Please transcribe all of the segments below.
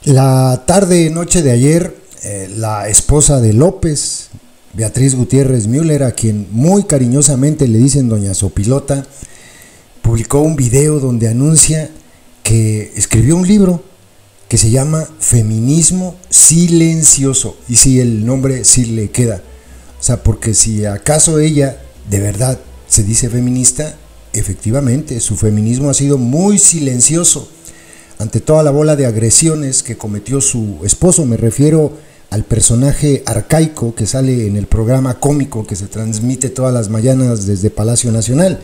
La tarde-noche de ayer, la esposa de López, Beatriz Gutiérrez Müller, a quien muy cariñosamente le dicen Doña Sopilota, publicó un video donde anuncia que escribió un libro que se llama Feminismo Silencioso. Y sí, el nombre sí le queda. O sea, porque si acaso ella de verdad se dice feminista, efectivamente, su feminismo ha sido muy silencioso ante toda la bola de agresiones que cometió su esposo. Me refiero al personaje arcaico que sale en el programa cómico que se transmite todas las mañanas desde Palacio Nacional.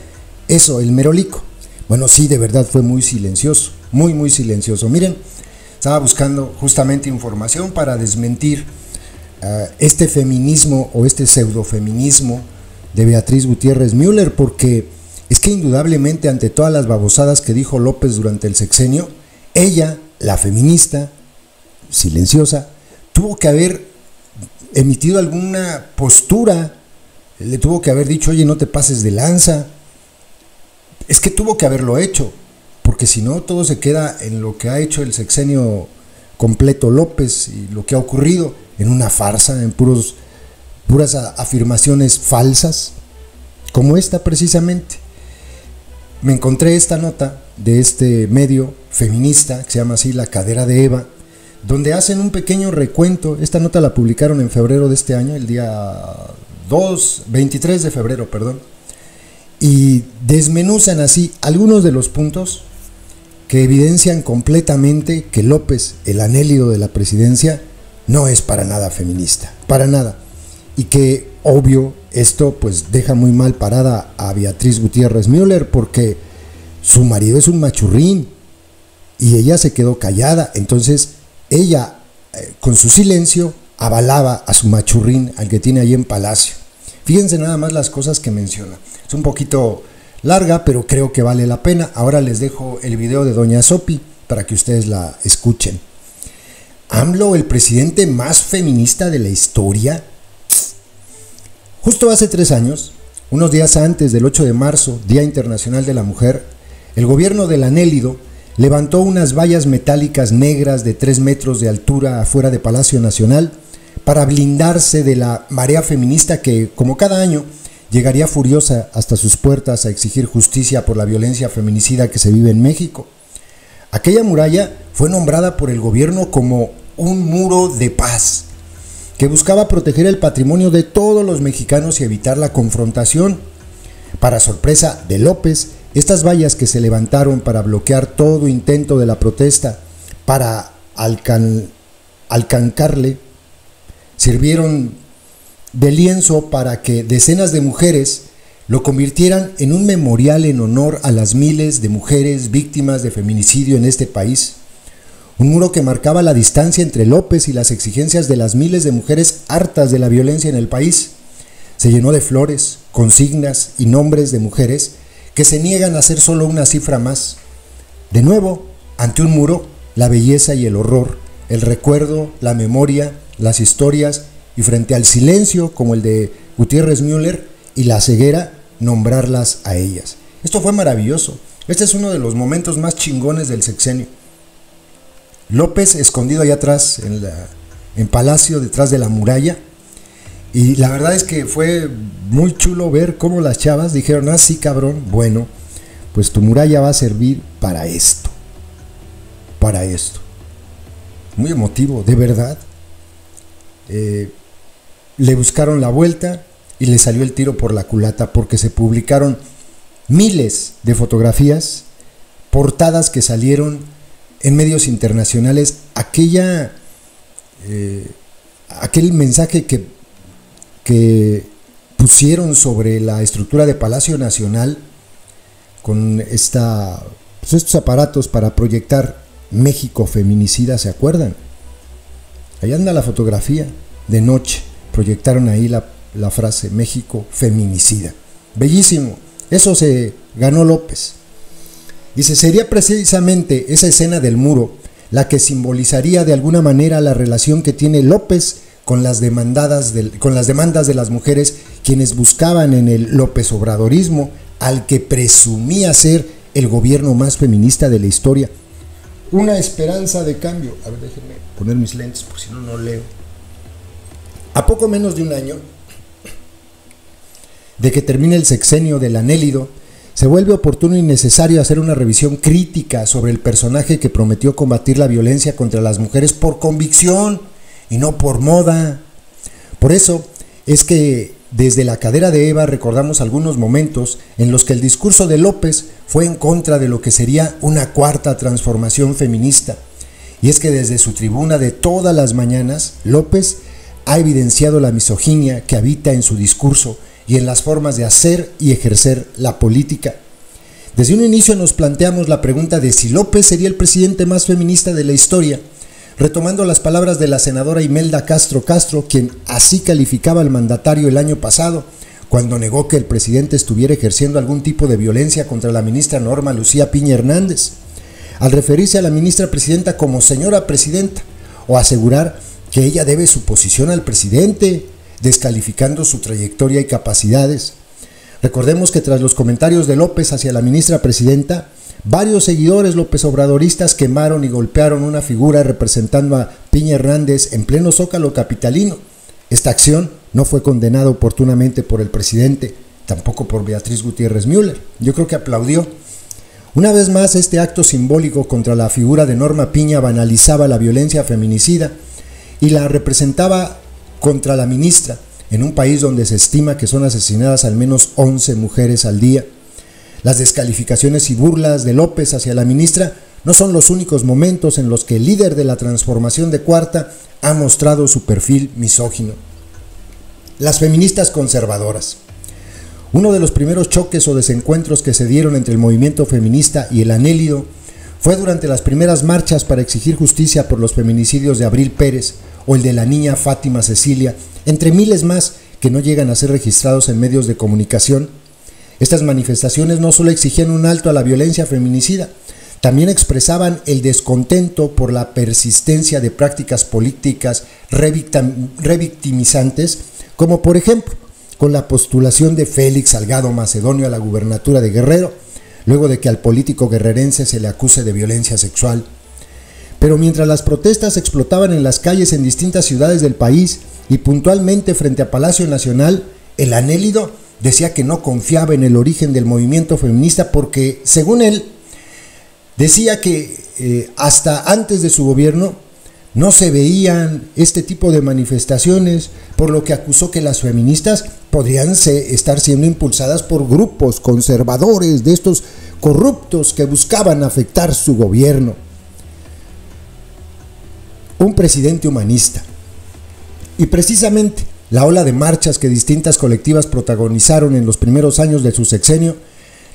Eso, el Merolico. Bueno, sí, de verdad fue muy silencioso, muy silencioso. Miren, estaba buscando justamente información para desmentir este feminismo o este pseudofeminismo de Beatriz Gutiérrez Müller, porque es que indudablemente ante todas las babosadas que dijo López durante el sexenio, ella, la feminista silenciosa, tuvo que haber emitido alguna postura, le tuvo que haber dicho, oye, no te pases de lanza. Es que tuvo que haberlo hecho, porque si no todo se queda en lo que ha hecho el sexenio completo López y lo que ha ocurrido en una farsa, en puras afirmaciones falsas, como esta precisamente. Me encontré esta nota de este medio feminista que se llama así La Cadera de Eva, donde hacen un pequeño recuento. Esta nota la publicaron en febrero de este año, el día 23 de febrero, perdón, y desmenuzan así algunos de los puntos que evidencian completamente que López, el anélido de la presidencia, no es para nada feminista, para nada, y que obvio esto pues deja muy mal parada a Beatriz Gutiérrez Müller, porque su marido es un machurrín y ella se quedó callada. Entonces ella con su silencio avalaba a su machurrín, al que tiene ahí en Palacio. Fíjense nada más las cosas que menciona. Es un poquito larga, pero creo que vale la pena. Ahora les dejo el video de Doña Sopi para que ustedes la escuchen. AMLO, el presidente más feminista de la historia. Justo hace 3 años, unos días antes del 8 de marzo, Día Internacional de la Mujer, el gobierno del Anélido levantó unas vallas metálicas negras de 3 metros de altura afuera de Palacio Nacional para blindarse de la marea feminista que, como cada año, llegaría furiosa hasta sus puertas a exigir justicia por la violencia feminicida que se vive en México. Aquella muralla fue nombrada por el gobierno como un muro de paz, que buscaba proteger el patrimonio de todos los mexicanos y evitar la confrontación. Para sorpresa de López, estas vallas que se levantaron para bloquear todo intento de la protesta, para alcancarle, sirvieron de lienzo para que decenas de mujeres lo convirtieran en un memorial en honor a las miles de mujeres víctimas de feminicidio en este país. Un muro que marcaba la distancia entre López y las exigencias de las miles de mujeres hartas de la violencia en el país. Se llenó de flores, consignas y nombres de mujeres que se niegan a ser solo una cifra más. De nuevo, ante un muro, la belleza y el horror, el recuerdo, la memoria, las historias, y frente al silencio como el de Gutiérrez Müller y la ceguera, nombrarlas a ellas. Esto fue maravilloso. Este es uno de los momentos más chingones del sexenio. López escondido allá atrás en Palacio, detrás de la muralla, y la verdad es que fue muy chulo ver cómo las chavas dijeron, ah sí cabrón, bueno, pues tu muralla va a servir para esto, muy emotivo, de verdad. Le buscaron la vuelta y le salió el tiro por la culata, porque se publicaron miles de fotografías, portadas que salieron en medios internacionales. Aquel mensaje que pusieron sobre la estructura de Palacio Nacional con estos aparatos para proyectar México feminicida, ¿se acuerdan? Ahí anda la fotografía, de noche proyectaron ahí la frase México feminicida. Bellísimo, eso se ganó López. Dice, sería precisamente esa escena del muro la que simbolizaría de alguna manera la relación que tiene López con las demandas de las mujeres, quienes buscaban en el López Obradorismo, al que presumía ser el gobierno más feminista de la historia. una esperanza de cambio. A ver, déjenme poner mis lentes, por si no, no leo. A poco menos de un año de que termine el sexenio del Anélido, se vuelve oportuno y necesario hacer una revisión crítica sobre el personaje que prometió combatir la violencia contra las mujeres por convicción y no por moda. Por eso es que desde la cadera de Eva recordamos algunos momentos en los que el discurso de López fue en contra de lo que sería una cuarta transformación feminista. Y es que desde su tribuna de todas las mañanas, López ha evidenciado la misoginia que habita en su discurso y en las formas de hacer y ejercer la política. Desde un inicio nos planteamos la pregunta de si López sería el presidente más feminista de la historia, retomando las palabras de la senadora Imelda Castro Castro, quien así calificaba al mandatario el año pasado, cuando negó que el presidente estuviera ejerciendo algún tipo de violencia contra la ministra Norma Lucía Piña Hernández, al referirse a la ministra presidenta como señora presidenta, o asegurar que ella debe su posición al presidente, descalificando su trayectoria y capacidades. Recordemos que tras los comentarios de López hacia la ministra presidenta, varios seguidores López Obradoristas quemaron y golpearon una figura representando a Piña Hernández en pleno Zócalo capitalino. Esta acción no fue condenada oportunamente por el presidente, tampoco por Beatriz Gutiérrez Müller. Yo creo que aplaudió. Una vez más, este acto simbólico contra la figura de Norma Piña banalizaba la violencia feminicida y la representaba contra la ministra, en un país donde se estima que son asesinadas al menos 11 mujeres al día. Las descalificaciones y burlas de López hacia la ministra no son los únicos momentos en los que el líder de la transformación de Cuarta ha mostrado su perfil misógino. Las feministas conservadoras. Uno de los primeros choques o desencuentros que se dieron entre el movimiento feminista y el Anélido fue durante las primeras marchas para exigir justicia por los feminicidios de Abril Pérez o el de la niña Fátima Cecilia, entre miles más que no llegan a ser registrados en medios de comunicación. Estas manifestaciones no solo exigían un alto a la violencia feminicida, también expresaban el descontento por la persistencia de prácticas políticas revictimizantes, como por ejemplo con la postulación de Félix Salgado Macedonio a la gubernatura de Guerrero, luego de que al político guerrerense se le acuse de violencia sexual. Pero mientras las protestas explotaban en las calles en distintas ciudades del país y puntualmente frente a Palacio Nacional, el Anélido decía que no confiaba en el origen del movimiento feminista porque, según él, decía que hasta antes de su gobierno no se veían este tipo de manifestaciones, por lo que acusó que las feministas podrían estar siendo impulsadas por grupos conservadores de estos corruptos que buscaban afectar su gobierno. Un presidente humanista. Y precisamente la ola de marchas que distintas colectivas protagonizaron en los primeros años de su sexenio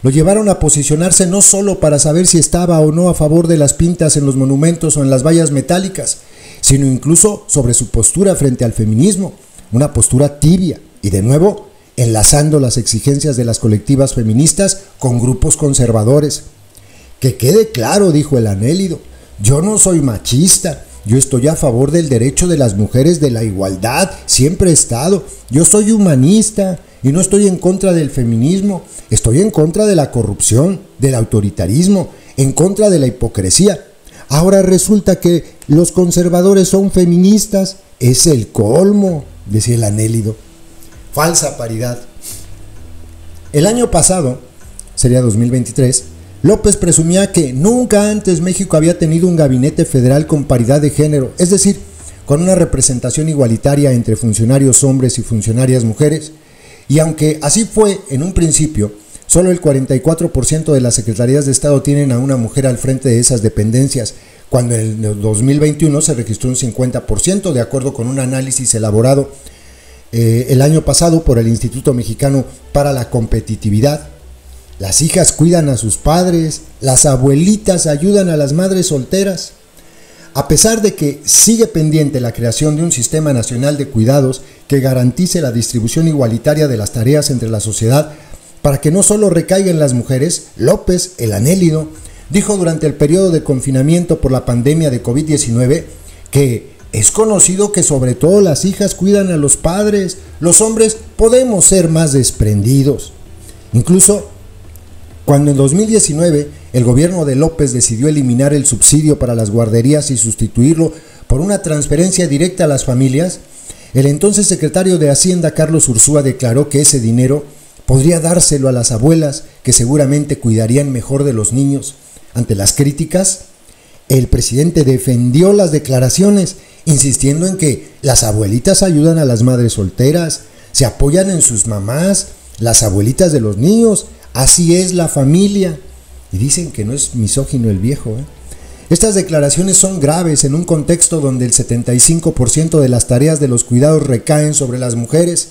lo llevaron a posicionarse no solo para saber si estaba o no a favor de las pintas en los monumentos o en las vallas metálicas, sino incluso sobre su postura frente al feminismo, una postura tibia y de nuevo enlazando las exigencias de las colectivas feministas con grupos conservadores. Que quede claro, dijo el Anélido, yo no soy machista. Yo estoy a favor del derecho de las mujeres, de la igualdad, siempre he estado. Yo soy humanista y no estoy en contra del feminismo. Estoy en contra de la corrupción, del autoritarismo, en contra de la hipocresía. Ahora resulta que los conservadores son feministas. Es el colmo, decía el Anélido. Falsa paridad. El año pasado, sería 2023, López presumía que nunca antes México había tenido un gabinete federal con paridad de género, es decir, con una representación igualitaria entre funcionarios hombres y funcionarias mujeres, y aunque así fue en un principio, solo el 44% de las secretarías de Estado tienen a una mujer al frente de esas dependencias, cuando en el 2021 se registró un 50%, de acuerdo con un análisis elaborado el año pasado por el Instituto Mexicano para la Competitividad. Las hijas cuidan a sus padres, las abuelitas ayudan a las madres solteras. A pesar de que sigue pendiente la creación de un sistema nacional de cuidados que garantice la distribución igualitaria de las tareas entre la sociedad para que no solo recaiga en las mujeres, López, el Anélido, dijo durante el periodo de confinamiento por la pandemia de COVID-19 que es conocido que sobre todo las hijas cuidan a los padres, los hombres podemos ser más desprendidos. Incluso Cuando en 2019 el gobierno de López decidió eliminar el subsidio para las guarderías y sustituirlo por una transferencia directa a las familias, el entonces secretario de Hacienda, Carlos Ursúa, declaró que ese dinero podría dárselo a las abuelas, que seguramente cuidarían mejor de los niños. Ante las críticas, el presidente defendió las declaraciones, insistiendo en que las abuelitas ayudan a las madres solteras, se apoyan en sus mamás, las abuelitas de los niños, así es la familia. Y dicen que no es misógino el viejo, ¿eh? Estas declaraciones son graves en un contexto donde el 75% de las tareas de los cuidados recaen sobre las mujeres.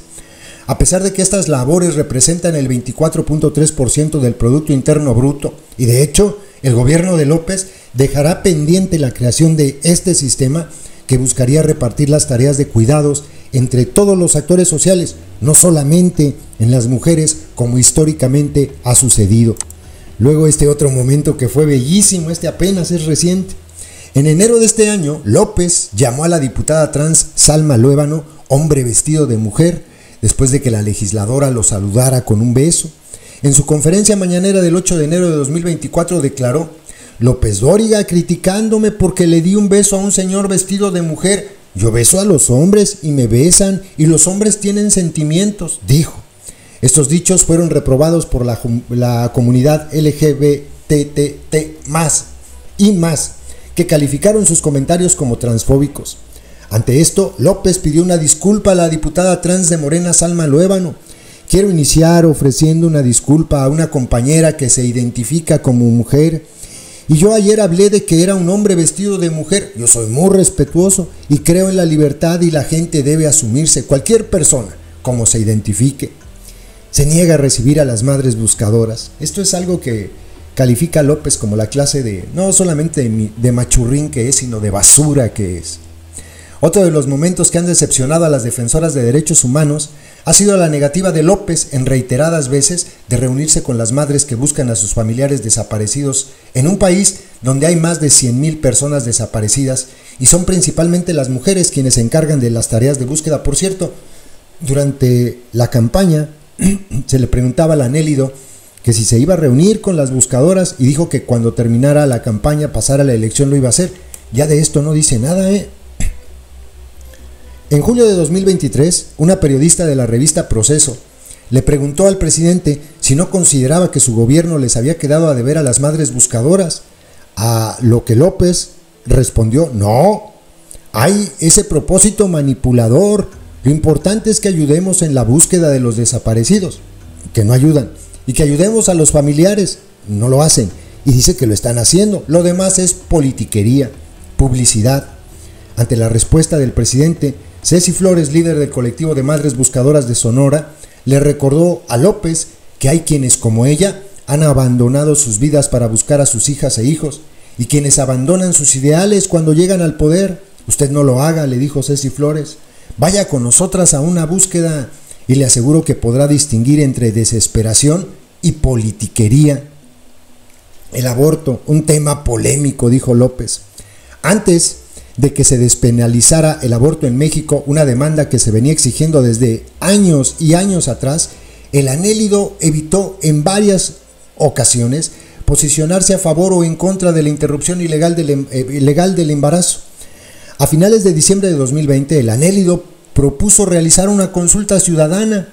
A pesar de que estas labores representan el 24.3% del Producto Interno Bruto, y de hecho, el gobierno de López dejará pendiente la creación de este sistema que buscaría repartir las tareas de cuidados entre todos los actores sociales, no solamente en las mujeres, como históricamente ha sucedido. Luego este otro momento que fue bellísimo, este apenas es reciente. En enero de este año, López llamó a la diputada trans Salma Luébano hombre vestido de mujer, después de que la legisladora lo saludara con un beso. En su conferencia mañanera del 8 de enero de 2024 declaró: López Dóriga criticándome porque le di un beso a un señor vestido de mujer. Yo beso a los hombres y me besan, y los hombres tienen sentimientos, dijo. Estos dichos fueron reprobados por la comunidad LGBTT+, y más, que calificaron sus comentarios como transfóbicos. Ante esto, López pidió una disculpa a la diputada trans de Morena, Salma Luébano. Quiero iniciar ofreciendo una disculpa a una compañera que se identifica como mujer. Y yo ayer hablé de que era un hombre vestido de mujer. Yo soy muy respetuoso y creo en la libertad, y la gente debe asumirse, cualquier persona, como se identifique. Se niega a recibir a las madres buscadoras. Esto es algo que califica a López como la clase de, no solamente de machurrín que es, sino de basura que es. Otro de los momentos que han decepcionado a las defensoras de derechos humanos ha sido la negativa de López en reiteradas veces de reunirse con las madres que buscan a sus familiares desaparecidos en un país donde hay más de 100,000 personas desaparecidas, y son principalmente las mujeres quienes se encargan de las tareas de búsqueda. Por cierto, durante la campaña se le preguntaba a la Anélido que si se iba a reunir con las buscadoras, y dijo que cuando terminara la campaña, pasara la elección, lo iba a hacer. Ya de esto no dice nada, ¿eh? En julio de 2023, una periodista de la revista Proceso le preguntó al presidente si no consideraba que su gobierno les había quedado a deber a las madres buscadoras, a lo que López respondió: no, hay ese propósito manipulador. Lo importante es que ayudemos en la búsqueda de los desaparecidos, que no ayudan, y que ayudemos a los familiares, no lo hacen, y dice que lo están haciendo. Lo demás es politiquería, publicidad. Ante la respuesta del presidente, Ceci Flores, líder del colectivo de Madres Buscadoras de Sonora, le recordó a López que hay quienes como ella han abandonado sus vidas para buscar a sus hijas e hijos, y quienes abandonan sus ideales cuando llegan al poder. Usted no lo haga, le dijo Ceci Flores. Vaya con nosotras a una búsqueda y le aseguro que podrá distinguir entre desesperación y politiquería. El aborto, un tema polémico, dijo López. Antes de que se despenalizara el aborto en México, una demanda que se venía exigiendo desde años y años atrás, el Anélido evitó en varias ocasiones posicionarse a favor o en contra de la interrupción ilegal del embarazo. A finales de diciembre de 2020, el Anélido propuso realizar una consulta ciudadana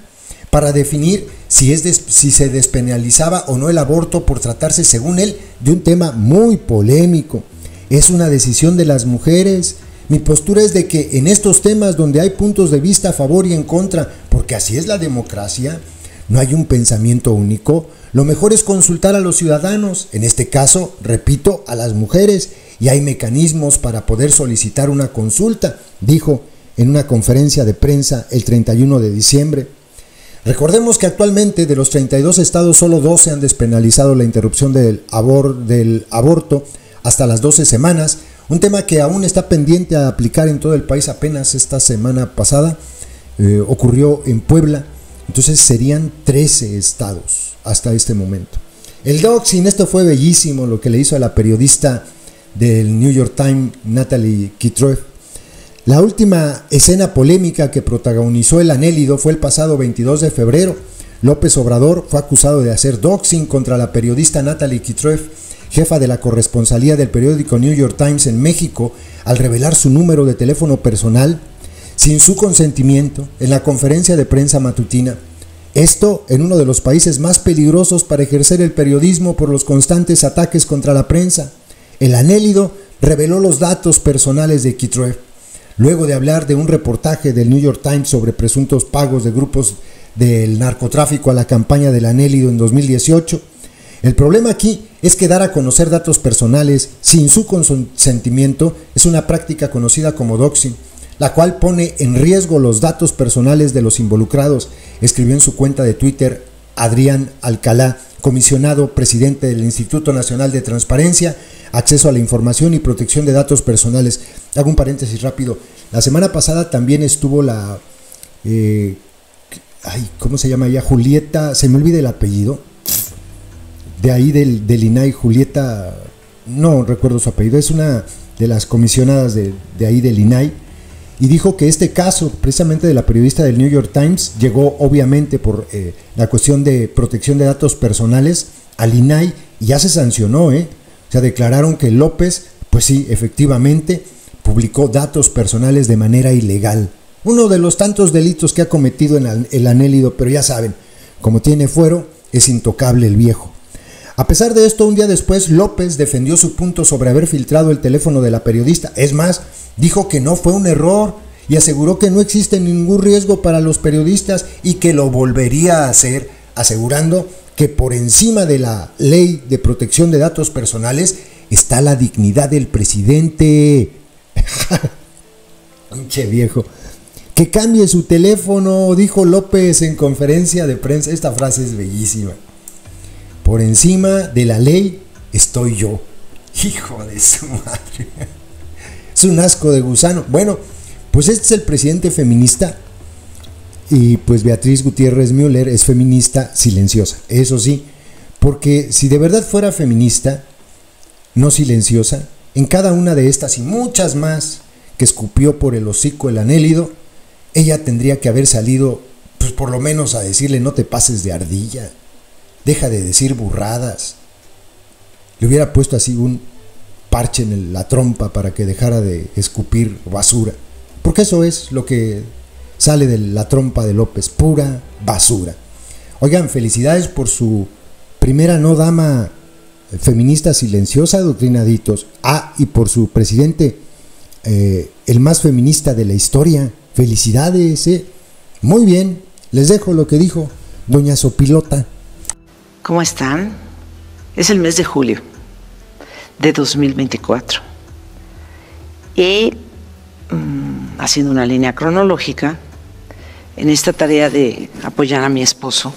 para definir si se despenalizaba o no el aborto, por tratarse, según él, de un tema muy polémico. Es una decisión de las mujeres. Mi postura es de que en estos temas donde hay puntos de vista a favor y en contra, porque así es la democracia, no hay un pensamiento único, lo mejor es consultar a los ciudadanos, en este caso, repito, a las mujeres, y hay mecanismos para poder solicitar una consulta, dijo en una conferencia de prensa el 31 de diciembre. Recordemos que actualmente de los 32 estados, solo 12 han despenalizado la interrupción del aborto hasta las 12 semanas, un tema que aún está pendiente a aplicar en todo el país. Apenas esta semana pasada ocurrió en Puebla, entonces serían 13 estados hasta este momento. El doxing, esto fue bellísimo lo que le hizo a la periodista del New York Times, Natalie Kittroff. La última escena polémica que protagonizó el Anélido fue el pasado 22 de febrero, López Obrador fue acusado de hacer doxing contra la periodista Natalie Kitreff, jefa de la corresponsalía del periódico New York Times en México, al revelar su número de teléfono personal sin su consentimiento en la conferencia de prensa matutina. Esto en uno de los países más peligrosos para ejercer el periodismo por los constantes ataques contra la prensa. El Anélido reveló los datos personales de Kitreff, luego de hablar de un reportaje del New York Times sobre presuntos pagos de grupos del narcotráfico a la campaña del Anélido en 2018. El problema aquí es que dar a conocer datos personales sin su consentimiento es una práctica conocida como doxing, la cual pone en riesgo los datos personales de los involucrados, escribió en su cuenta de Twitter Adrián Alcalá, comisionado presidente del Instituto Nacional de Transparencia, Acceso a la Información y Protección de Datos Personales. Hago un paréntesis rápido. La semana pasada también estuvo la... ¿cómo se llama ella? Julieta, se me olvida el apellido. De ahí del INAI, Julieta, no recuerdo su apellido, es una de las comisionadas de ahí del INAI, y dijo que este caso, precisamente de la periodista del New York Times, llegó obviamente por la cuestión de protección de datos personales al INAI, y ya se sancionó, O sea, declararon que López, pues sí, efectivamente, publicó datos personales de manera ilegal. Uno de los tantos delitos que ha cometido en el Anélido, pero ya saben, como tiene fuero, es intocable el viejo. A pesar de esto, un día después, López defendió su punto sobre haber filtrado el teléfono de la periodista. Es más, dijo que no fue un error y aseguró que no existe ningún riesgo para los periodistas y que lo volvería a hacer, asegurando que por encima de la ley de protección de datos personales está la dignidad del presidente. Pinche viejo. Que cambie su teléfono, dijo López en conferencia de prensa. Esta frase es bellísima. Por encima de la ley estoy yo. Hijo de su madre. Es un asco de gusano. Bueno, pues este es el presidente feminista. Y pues Beatriz Gutiérrez Müller es feminista silenciosa. Eso sí, porque si de verdad fuera feminista, no silenciosa, en cada una de estas y muchas más que escupió por el hocico el Anélido, ella tendría que haber salido, pues por lo menos a decirle: no te pases de ardilla, deja de decir burradas. Le hubiera puesto así un parche en la trompa para que dejara de escupir basura, porque eso es lo que sale de la trompa de López, pura basura. Oigan, felicidades por su primera no dama feminista silenciosa, doctrinaditos. Y por su presidente, el más feminista de la historia. Felicidades, Muy bien, les dejo lo que dijo doña Sopilota. ¿Cómo están? Es el mes de julio de 2024 y haciendo una línea cronológica, en esta tarea de apoyar a mi esposo,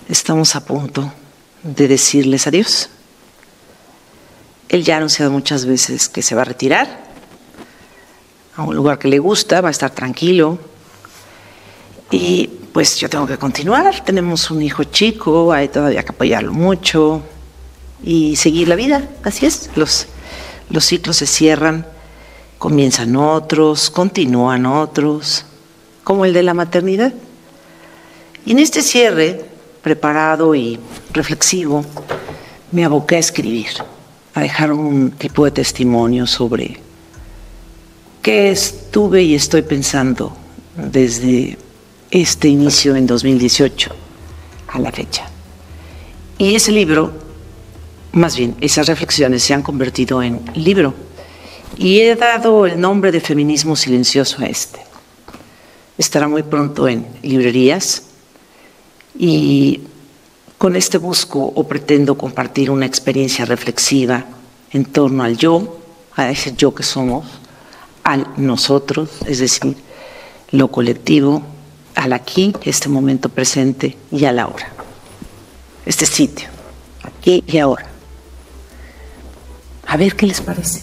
estamos a punto de decirles adiós. Él ya ha anunciado muchas veces que se va a retirar a un lugar que le gusta, va a estar tranquilo. Y pues yo tengo que continuar, tenemos un hijo chico, hay todavía que apoyarlo mucho y seguir la vida, así es. Los ciclos se cierran, comienzan otros, continúan otros, como el de la maternidad. Y en este cierre, preparado y reflexivo, me aboqué a escribir, a dejar un tipo de testimonio sobre qué estuve y estoy pensando desde este inicio en 2018 a la fecha. Y ese libro, más bien, esas reflexiones se han convertido en libro y he dado el nombre de Feminismo Silencioso a este. Estará muy pronto en librerías y con este busco o pretendo compartir una experiencia reflexiva en torno al yo, a ese yo que somos, al nosotros, es decir, lo colectivo, al aquí, este momento presente, y al ahora. Este sitio, aquí y ahora. A ver qué les parece.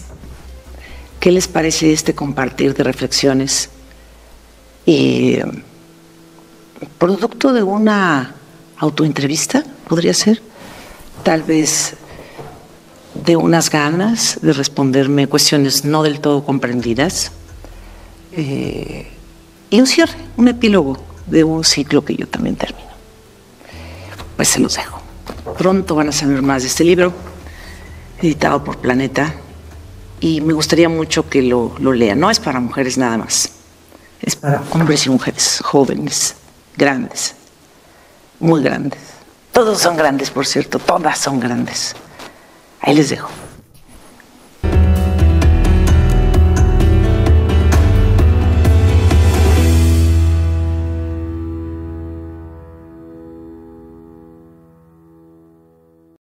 ¿Qué les parece este compartir de reflexiones? Producto de una autoentrevista, podría ser, tal vez de unas ganas de responderme cuestiones no del todo comprendidas, y un cierre, un epílogo de un ciclo que yo también termino. pues se los dejo. Pronto van a saber más de este libro, editado por Planeta, y me gustaría mucho que lo lean. No es para mujeres nada más, es para hombres y mujeres, jóvenes, grandes, muy grandes. Todos son grandes, por cierto, todas son grandes. Ahí les dejo.